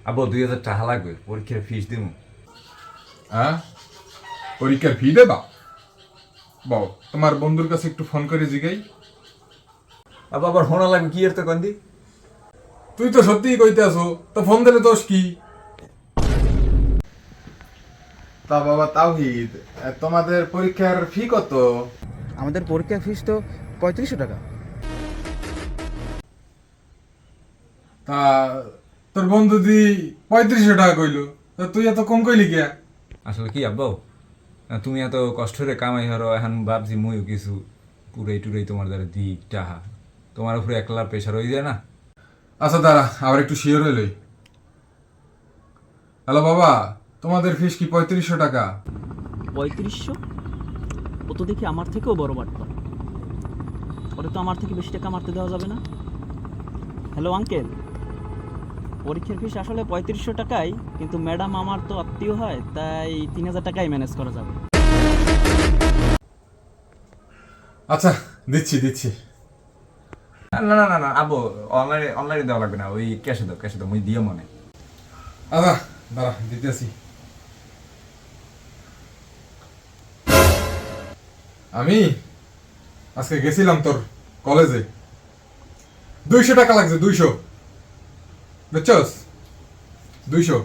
আব্বু 2000 টাকা লাগবে, পরীক্ষার ফিস দিব। হ্যাঁ, পরীক্ষার ফি দেবা? বাও, তোমার বন্ধুর কাছে একটু ফোন করে জিগাই। আব্বা আবার হোনা লাগবে কি এর তো কন্দি? তুই তো সত্যিই কইতে আসো, তো ফোন দিলে দোষ কি? তা বাবা তাওহিদ, তোমাদের পরীক্ষার ফি কত? আমাদের পরীক্ষার ফিস তো 3500 টাকা। তা তোর বন্ধু দি 3500 টাকা কইলো, তা তুই এত কম কইলি কে? আসলে কি আব্বু, তুমি এত কষ্ট করে কামাই হারো, এখন ভাবছি মুইও কিছু পুরাই টুরাই তোমার দ্বারা দিই টাহা, তোমার উপরে একলা প্রেশার হয়ে যায় না। আচ্ছা দাঁড়া, আবার একটু শিওর হইলই। হ্যালো বাবা, তোমাদের ফিস কি 3500 টাকা? 3500? ও তো দেখি আমার থেকেও বড় বাটপার। ওরে তো আমার থেকে বেশি টাকা মারতে দেওয়া যাবে না। হ্যালো আঙ্কেল, পরীক্ষার ফিস আসলে 3500 টাকাই, কিন্তু ম্যাডাম আমার তো আত্মীয় হয়, তাই 3000 টাকাই ম্যানেজ করা যাবে। আচ্ছা, দিচ্ছি দিচ্ছি। না না না না আব্বু, অনলাইনে অনলাইনে দেওয়া লাগবে না, ওই ক্যাশে দাও মুই দিও মনে। আচ্ছা দাঁড়া, দিতেছি। আমি আজকে গেছিলাম তোর কলেজে, 200 টাকা লাগছে, 200, বুঝছস? 200।